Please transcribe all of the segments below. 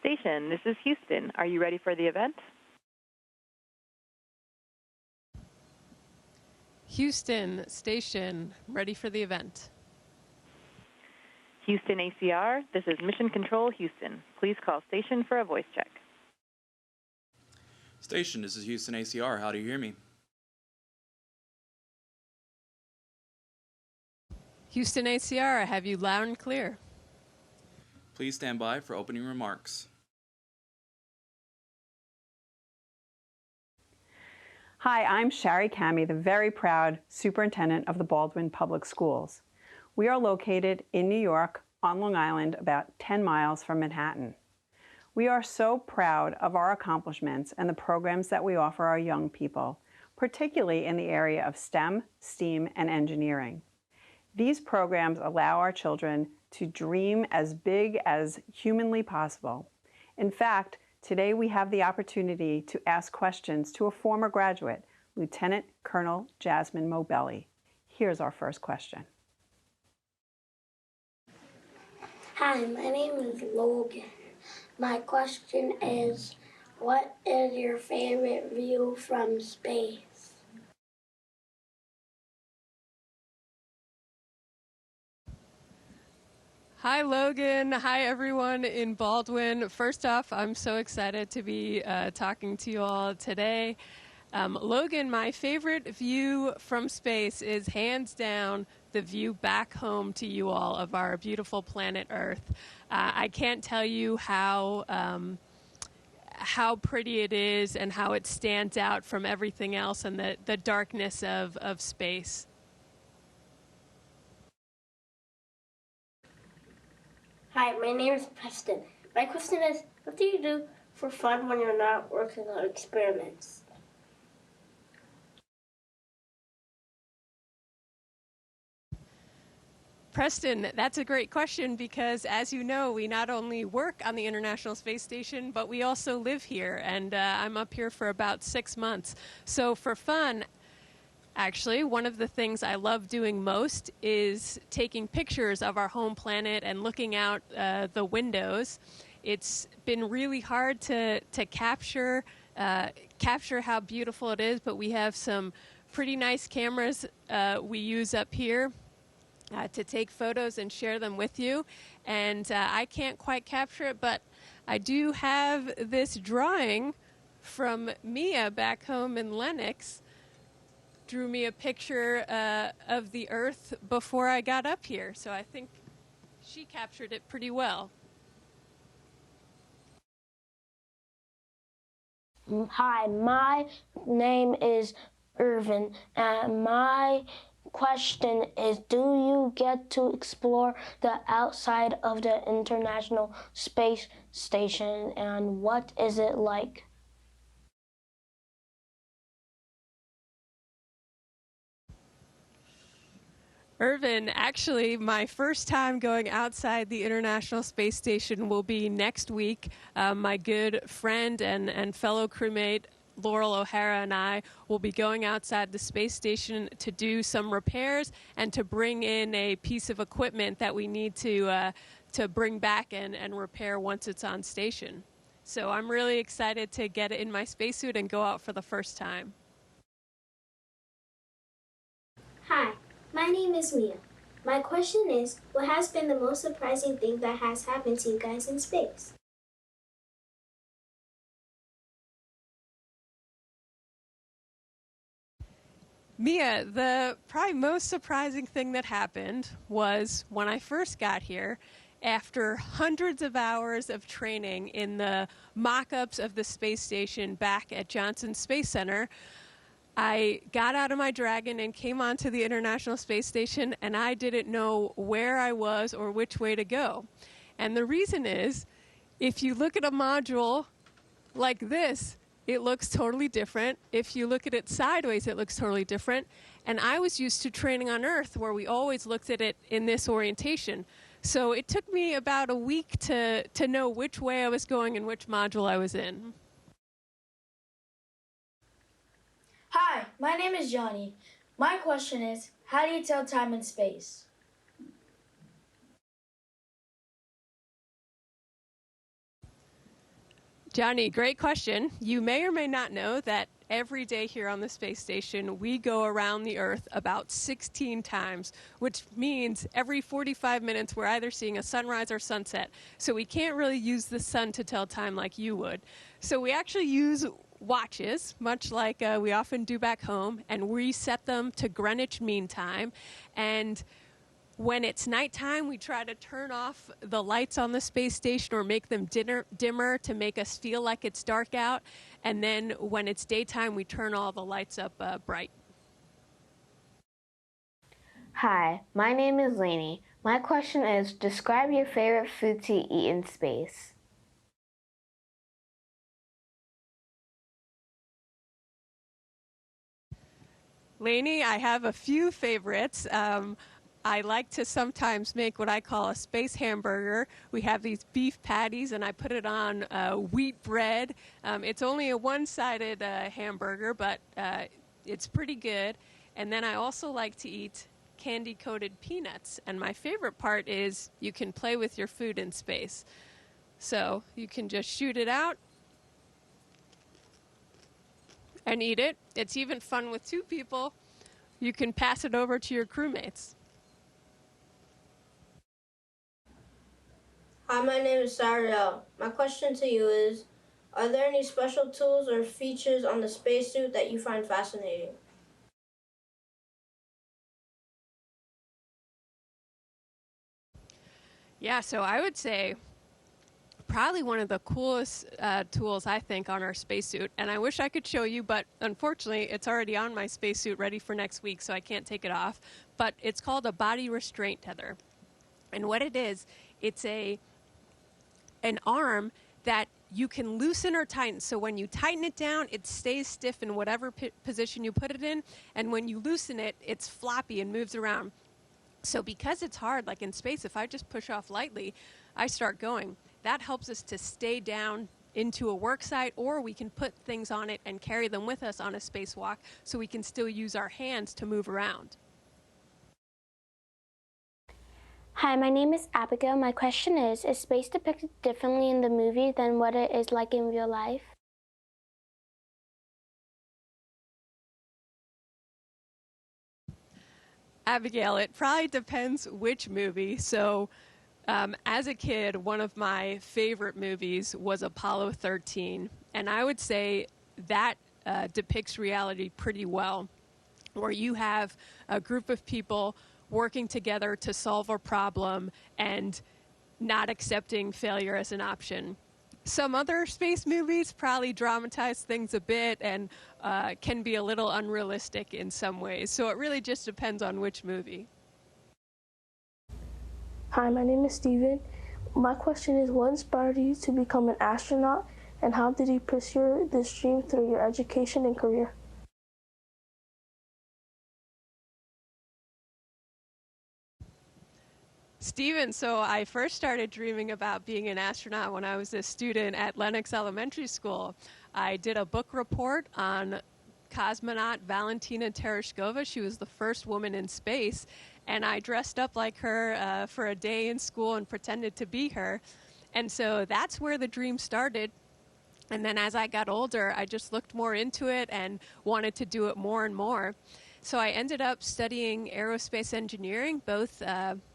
Station, this is Houston. Are you ready for the event? Houston Station, ready for the event. Houston ACR, this is Mission Control Houston. Please call station for a voice check. Station, this is Houston ACR. How do you hear me? Houston ACR, I have you loud and clear. Please stand by for opening remarks. Hi, I'm Shari Cami, the very proud superintendent of the Baldwin Public Schools. We are located in New York on Long Island, about 10 miles from Manhattan. We are so proud of our accomplishments and the programs that we offer our young people, particularly in the area of STEM, STEAM, and engineering. These programs allow our children to dream as big as humanly possible. In fact, today we have the opportunity to ask questions to a former graduate, Lieutenant Colonel Jasmin Moghbeli. Here's our first question. Hi, my name is Logan. My question is, what is your favorite view from space? Hi, Logan. Hi, everyone in Baldwin. First off, I'm so excited to be talking to you all today. Logan, my favorite view from space is hands down the view back home to you all of our beautiful planet Earth. I can't tell you how pretty it is and how it stands out from everything else and the darkness of space. Hi, my name is Preston. My question is, what do you do for fun when you're not working on experiments? Preston, that's a great question because, as you know, we not only work on the International Space Station, but we also live here, and I'm up here for about 6 months. So for fun, actually, one of the things I love doing most is taking pictures of our home planet and looking out the windows. It's been really hard to capture how beautiful it is, but we have some pretty nice cameras we use up here to take photos and share them with you. And I can't quite capture it, but I do have this drawing from Mia back home in Lenox. Drew me a picture of the Earth before I got up here, so I think she captured it pretty well. Hi, my name is Irvin, and my question is, do you get to explore the outside of the International Space Station, and what is it like? Irvin, actually, my first time going outside the International Space Station will be next week. My good friend and fellow crewmate Laurel O'Hara and I will be going outside the space station to do some repairs and to bring in a piece of equipment that we need to bring back and repair once it's on station. So I'm really excited to get in my spacesuit and go out for the first time. Hi, my name is Mia. My question is, what has been the most surprising thing that has happened to you guys in space? Mia, the probably most surprising thing that happened was when I first got here, after hundreds of hours of training in the mock-ups of the space station back at Johnson Space Center, I got out of my Dragon and came onto the International Space Station, and I didn't know where I was or which way to go. And the reason is, if you look at a module like this, it looks totally different. If you look at it sideways, it looks totally different. And I was used to training on Earth, where we always looked at it in this orientation. So it took me about a week to know which way I was going and which module I was in. Hi, my name is Johnny. My question is, how do you tell time in space? Johnny, great question. You may or may not know that every day here on the space station, we go around the Earth about 16 times, which means every 45 minutes we're either seeing a sunrise or sunset. So we can't really use the sun to tell time like you would. So we actually use watches, much like we often do back home, and we set them to Greenwich Mean Time. And when it's nighttime, we try to turn off the lights on the space station or make them dimmer to make us feel like it's dark out. And then when it's daytime, we turn all the lights up bright. Hi, my name is Lainey. My question is, describe your favorite food to eat in space. Lainey, I have a few favorites. I like to sometimes make what I call a space hamburger. We have these beef patties, and I put it on wheat bread. It's only a one-sided hamburger, but it's pretty good. And then I also like to eat candy-coated peanuts. And my favorite part is you can play with your food in space. So you can just shoot it out and eat it. It's even fun with two people. You can pass it over to your crewmates. Hi, my name is Sariel. My question to you is, are there any special tools or features on the spacesuit that you find fascinating? Yeah, so I would say probably one of the coolest tools, I think, on our spacesuit. And I wish I could show you, but unfortunately, it's already on my spacesuit ready for next week, so I can't take it off. But it's called a body restraint tether. And what it is, it's an arm that you can loosen or tighten. So when you tighten it down, it stays stiff in whatever position you put it in. And when you loosen it, it's floppy and moves around. So because it's hard, like in space, if I just push off lightly, I start going. That helps us to stay down into a work site, or we can put things on it and carry them with us on a spacewalk so we can still use our hands to move around. Hi, my name is Abigail. My question is space depicted differently in the movie than what it is like in real life? Abigail, it probably depends which movie. So as a kid, one of my favorite movies was Apollo 13. And I would say that depicts reality pretty well, where you have a group of people working together to solve a problem and not accepting failure as an option. Some other space movies probably dramatize things a bit and can be a little unrealistic in some ways. So it really just depends on which movie. Hi, my name is Steven. My question is, what inspired you to become an astronaut, and how did you pursue this dream through your education and career? Steven, so I first started dreaming about being an astronaut when I was a student at Lenox Elementary School. I did a book report on cosmonaut Valentina Tereshkova. She was the first woman in space, and I dressed up like her for a day in school and pretended to be her. And so that's where the dream started. And then as I got older, I just looked more into it and wanted to do it more and more. So I ended up studying aerospace engineering, both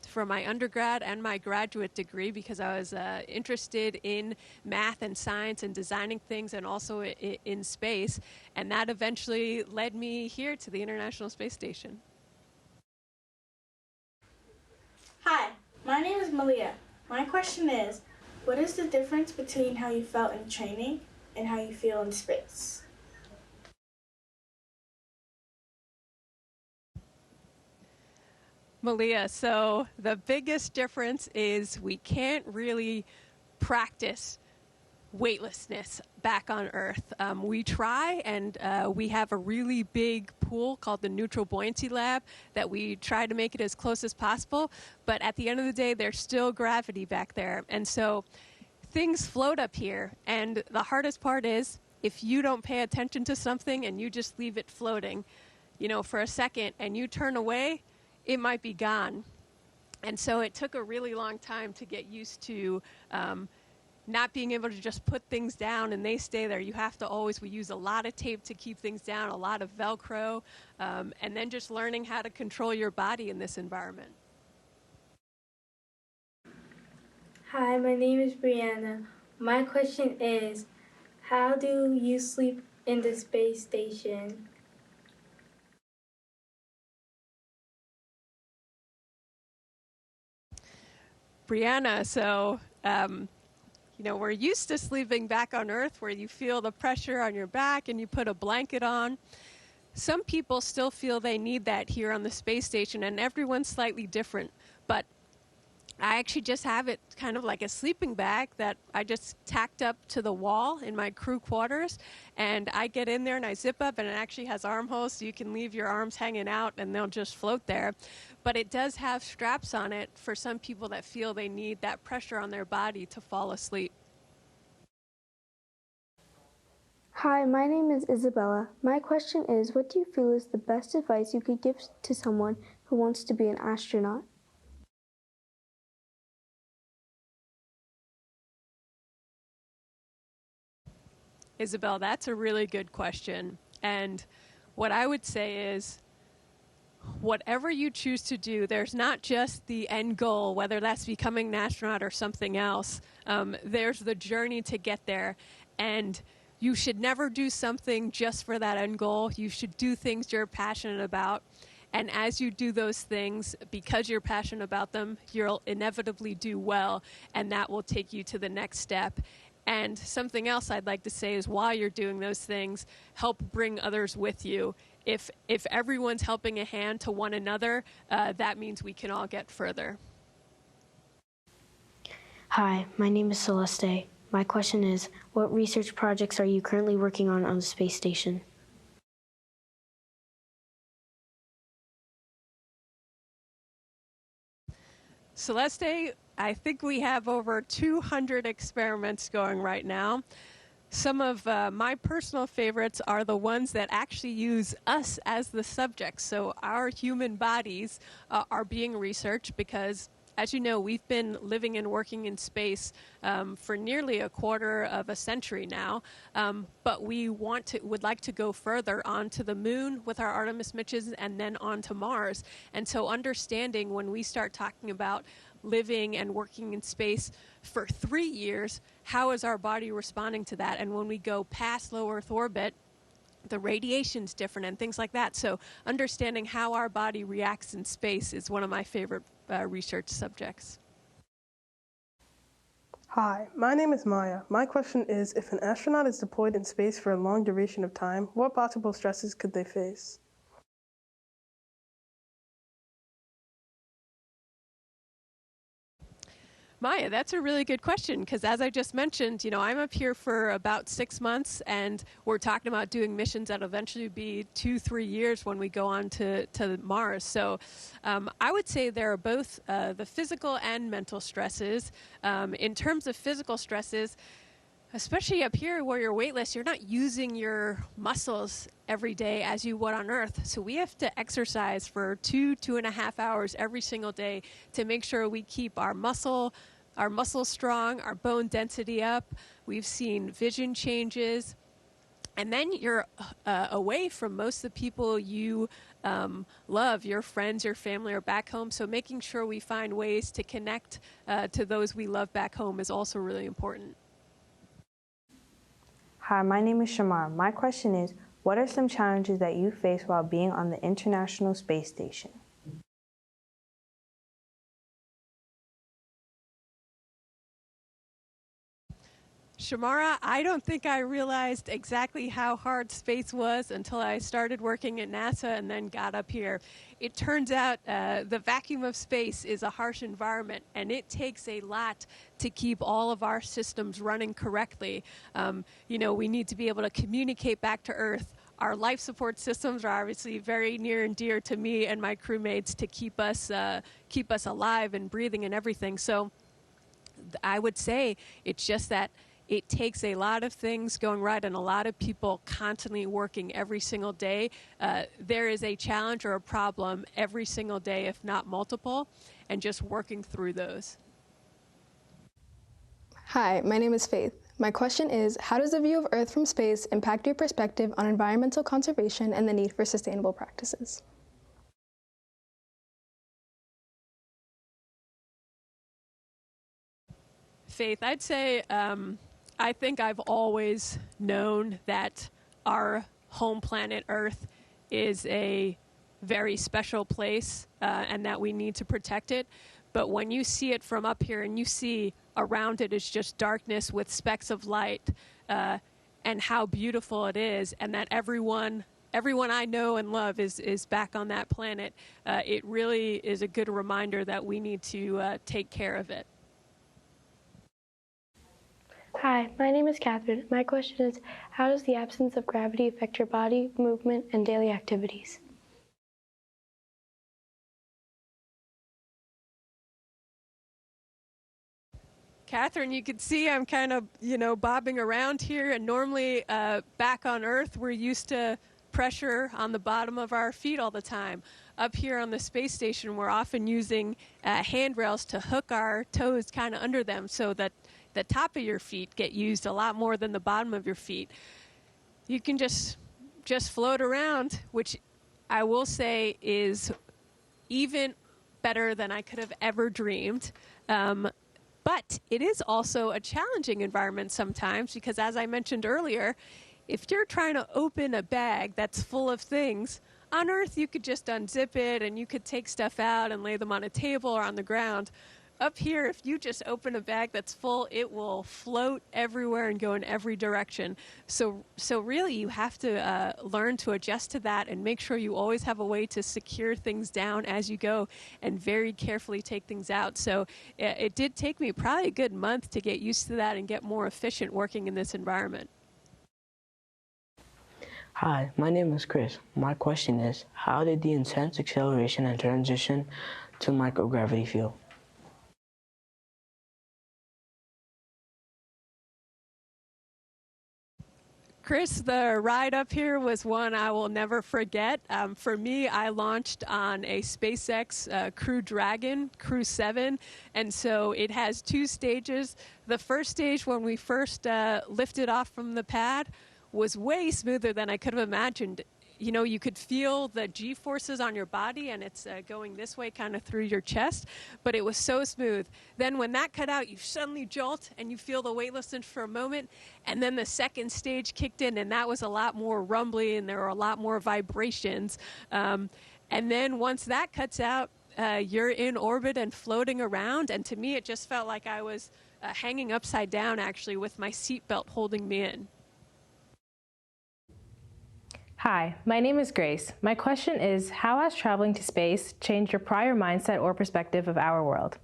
for my undergrad and my graduate degree, because I was interested in math and science and designing things, and also in space. And that eventually led me here to the International Space Station. Hi, my name is Malia. My question is, what is the difference between how you felt in training and how you feel in space? Malia, so the biggest difference is we can't really practice weightlessness back on Earth. We try, and we have a really big pool called the Neutral Buoyancy Lab that we try to make it as close as possible, but at the end of the day, there's still gravity back there. And so things float up here, and the hardest part is if you don't pay attention to something and you just leave it floating, for a second, and you turn away, it might be gone. And so it took a really long time to get used to not being able to just put things down and they stay there. You have to always, we use a lot of tape to keep things down, a lot of Velcro, and then just learning how to control your body in this environment. Hi, my name is Brianna. My question is, how do you sleep in the space station? Brianna, so, you know, we're used to sleeping back on Earth where you feel the pressure on your back and you put a blanket on. Some people still feel they need that here on the space station, and everyone's slightly different. But I actually just have it kind of like a sleeping bag that I just tacked up to the wall in my crew quarters, and I get in there and I zip up, and it actually has armholes so you can leave your arms hanging out and they'll just float there. But it does have straps on it for some people that feel they need that pressure on their body to fall asleep. Hi, my name is Isabella. My question is, what do you feel is the best advice you could give to someone who wants to be an astronaut? Isabel, that's a really good question. And what I would say is, whatever you choose to do, there's not just the end goal, whether that's becoming an astronaut or something else. There's the journey to get there. And you should never do something just for that end goal. You should do things you're passionate about. And as you do those things, because you're passionate about them, you'll inevitably do well, and that will take you to the next step. And something else I'd like to say is, while you're doing those things, help bring others with you. If everyone's helping a hand to one another, that means we can all get further. Hi, my name is Celeste. My question is, what research projects are you currently working on the space station? Celeste, I think we have over 200 experiments going right now. Some of my personal favorites are the ones that actually use us as the subjects. So our human bodies are being researched because, as you know, we've been living and working in space for nearly a quarter of a century now, but we would like to go further onto the moon with our Artemis missions and then onto Mars. And so understanding when we start talking about living and working in space for 3 years, how is our body responding to that? And when we go past low Earth orbit, the radiation's different and things like that. So understanding how our body reacts in space is one of my favorite research subjects. Hi, my name is Maya. My question is, if an astronaut is deployed in space for a long duration of time, what possible stresses could they face? Maya, that's a really good question, because as I just mentioned, you know, I'm up here for about 6 months, and we're talking about doing missions that'll eventually be 2-3 years when we go on to Mars. So I would say there are both the physical and mental stresses. In terms of physical stresses, especially up here where you're weightless, you're not using your muscles every day as you would on Earth. So we have to exercise for 2.5 hours every single day to make sure we keep our muscles strong, our bone density up. We've seen vision changes. And then you're away from most of the people you love, your friends, your family are back home. So making sure we find ways to connect to those we love back home is also really important. Hi, my name is Shamar. My question is, what are some challenges that you face while being on the International Space Station? Shamara, I don't think I realized exactly how hard space was until I started working at NASA and then got up here. It turns out the vacuum of space is a harsh environment, and it takes a lot to keep all of our systems running correctly. You know, we need to be able to communicate back to Earth. Our life support systems are obviously very near and dear to me and my crewmates to keep us alive and breathing and everything. So I would say it's just that it takes a lot of things going right and a lot of people constantly working every single day. There is a challenge or a problem every single day, if not multiple, and just working through those. Hi, my name is Faith. My question is, how does the view of Earth from space impact your perspective on environmental conservation and the need for sustainable practices? Faith, I'd say I think I've always known that our home planet Earth is a very special place and that we need to protect it. But when you see it from up here and you see around it is just darkness with specks of light and how beautiful it is, and that everyone I know and love is back on that planet, it really is a good reminder that we need to take care of it. Hi, my name is Catherine. My question is, how does the absence of gravity affect your body, movement, and daily activities? Catherine, you can see I'm kind of, bobbing around here, and normally back on Earth, we're used to pressure on the bottom of our feet all the time. Up here on the space station, we're often using handrails to hook our toes kind of under them so that the top of your feet get used a lot more than the bottom of your feet. You can just float around, which I will say is even better than I could have ever dreamed. But it is also a challenging environment sometimes because, as I mentioned earlier, if you're trying to open a bag that's full of things, on Earth you could just unzip it and you could take stuff out and lay them on a table or on the ground. Up here, if you just open a bag that's full, it will float everywhere and go in every direction. So really, you have to learn to adjust to that and make sure you always have a way to secure things down as you go and very carefully take things out. So it did take me probably a good month to get used to that and get more efficient working in this environment. Hi, my name is Chris. My question is, how did the intense acceleration and transition to microgravity feel? Chris, the ride up here was one I will never forget. For me, I launched on a SpaceX Crew Dragon, Crew 7, and so it has two stages. The first stage, when we first lifted off from the pad, was way smoother than I could have imagined. You could feel the G-forces on your body, and it's going this way kind of through your chest, but it was so smooth. Then when that cut out, you suddenly jolt, and you feel the weightlessness for a moment, and then the second stage kicked in, and that was a lot more rumbly, and there were a lot more vibrations. And then once that cuts out, you're in orbit and floating around, and to me, it just felt like I was hanging upside down, actually, with my seatbelt holding me in. Hi, my name is Grace. My question is, how has traveling to space changed your prior mindset or perspective of our world?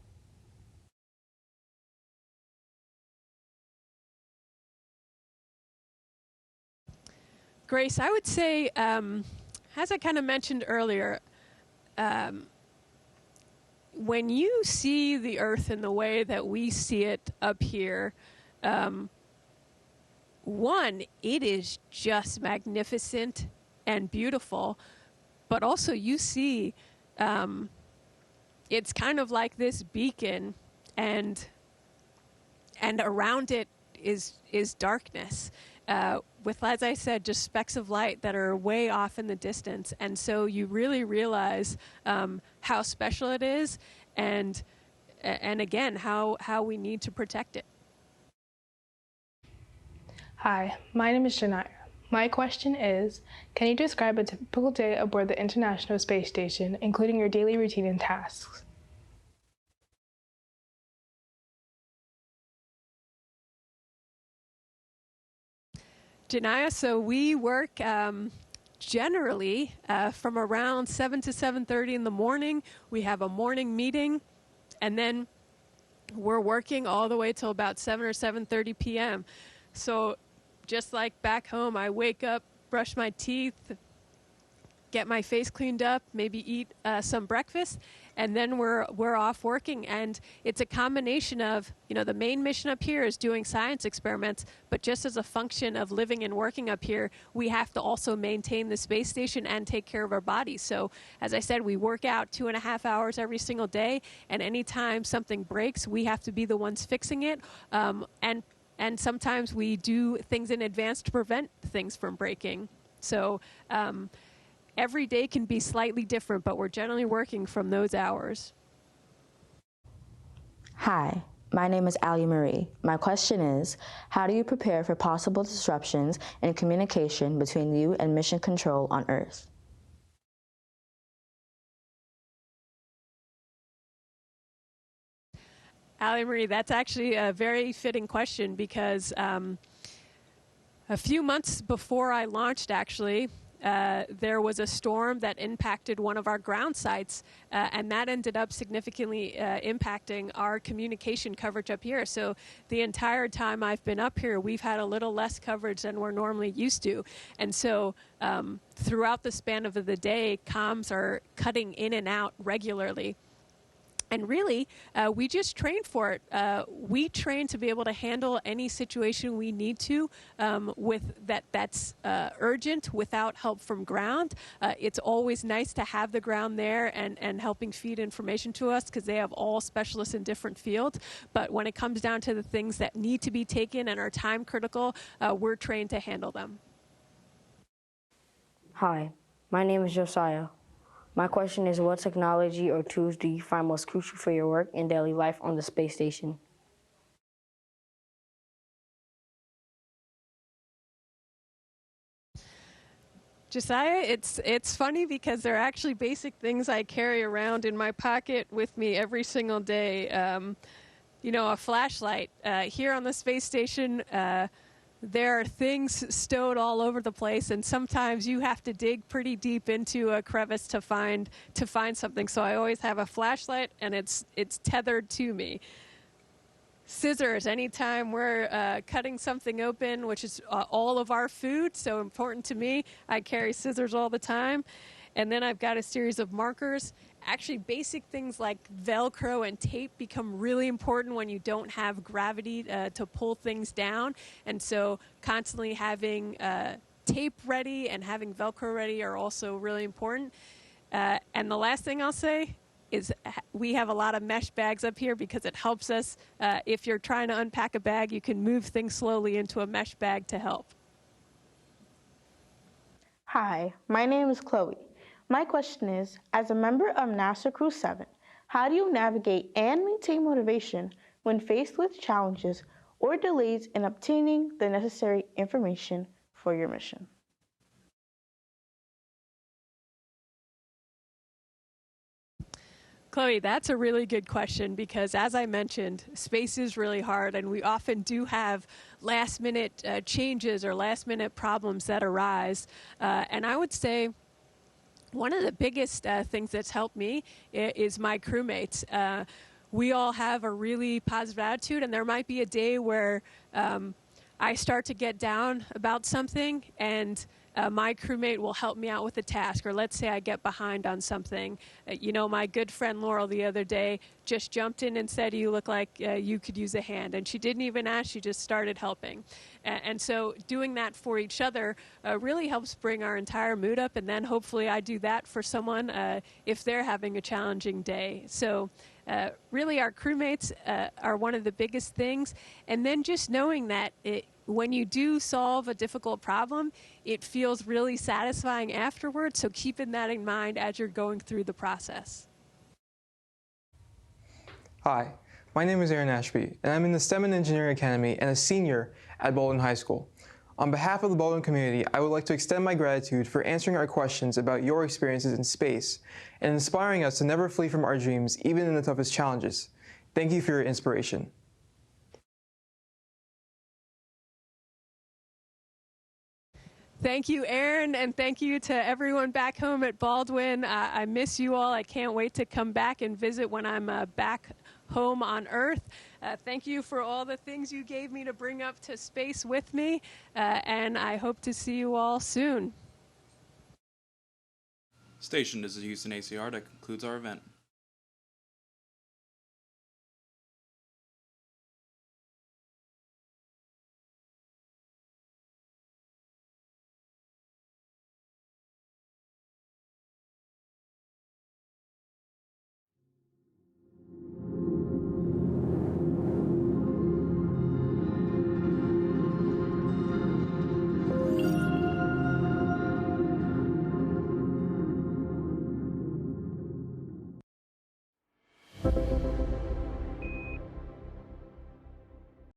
Grace, I would say, as I kind of mentioned earlier, when you see the Earth in the way that we see it up here, one, it is just magnificent and beautiful, but also you see it's kind of like this beacon, and around it is darkness with, as I said, just specks of light that are way off in the distance. And so you really realize how special it is, and again, how we need to protect it. Hi, my name is Janaya. My question is, can you describe a typical day aboard the International Space Station, including your daily routine and tasks? Janaya, so we work generally from around 7 to 7:30 in the morning. We have a morning meeting, and then we're working all the way till about 7 or 7:30 p.m. So just like back home, I wake up, brush my teeth, get my face cleaned up, maybe eat some breakfast, and then we're off working. And it's a combination of, the main mission up here is doing science experiments, but just as a function of living and working up here, we have to also maintain the space station and take care of our bodies. So as I said, we work out 2.5 hours every single day, and anytime something breaks, we have to be the ones fixing it. And sometimes we do things in advance to prevent things from breaking. So every day can be slightly different, but we're generally working from those hours. Hi, my name is Ali Marie. My question is, how do you prepare for possible disruptions in communication between you and Mission Control on Earth? Ali Marie, that's actually a very fitting question because a few months before I launched, actually, there was a storm that impacted one of our ground sites, and that ended up significantly impacting our communication coverage up here. So the entire time I've been up here, we've had a little less coverage than we're normally used to. And so throughout the span of the day, comms are cutting in and out regularly. And really, we just train for it. We train to be able to handle any situation we need to with that's urgent without help from ground. It's always nice to have the ground there and helping feed information to us because they have all specialists in different fields. But when it comes down to the things that need to be taken and are time critical, we're trained to handle them. Hi, my name is Josiah. My question is, what technology or tools do you find most crucial for your work and daily life on the space station? Josiah, it's funny because they're actually basic things I carry around in my pocket with me every single day. A flashlight. Here on the space station, there are things stowed all over the place, and sometimes you have to dig pretty deep into a crevice to find something. So I always have a flashlight, and it's tethered to me. Scissors. Anytime we're cutting something open, which is all of our food, so important to me, I carry scissors all the time. And then I've got a series of markers. Actually, basic things like Velcro and tape become really important when you don't have gravity to pull things down. And so constantly having tape ready and having Velcro ready are also really important. And the last thing I'll say is we have a lot of mesh bags up here because it helps us. If you're trying to unpack a bag, you can move things slowly into a mesh bag to help. Hi, my name is Chloe. My question is, as a member of NASA Crew 7, how do you navigate and maintain motivation when faced with challenges or delays in obtaining the necessary information for your mission? Chloe, that's a really good question because, as I mentioned, space is really hard, and we often do have last-minute changes or last-minute problems that arise. And I would say one of the biggest things that's helped me is my crewmates. We all have a really positive attitude, and there might be a day where I start to get down about something, and my crewmate will help me out with a task. Or let's say I get behind on something. My good friend Laurel the other day just jumped in and said, "You look like you could use a hand." And she didn't even ask, she just started helping. And so doing that for each other really helps bring our entire mood up. And then hopefully I do that for someone if they're having a challenging day. So really our crewmates are one of the biggest things. And then just knowing that when you do solve a difficult problem, it feels really satisfying afterwards. So keeping that in mind as you're going through the process. Hi, my name is Aaron Ashby, and I'm in the STEM and Engineering Academy and a senior at Baldwin High School. On behalf of the Baldwin community, I would like to extend my gratitude for answering our questions about your experiences in space and inspiring us to never flee from our dreams, even in the toughest challenges. Thank you for your inspiration. Thank you, Aaron, and thank you to everyone back home at Baldwin. I miss you all. I can't wait to come back and visit when I'm back home on Earth. Thank you for all the things you gave me to bring up to space with me, and I hope to see you all soon. Station, this is Houston ACR. That concludes our event.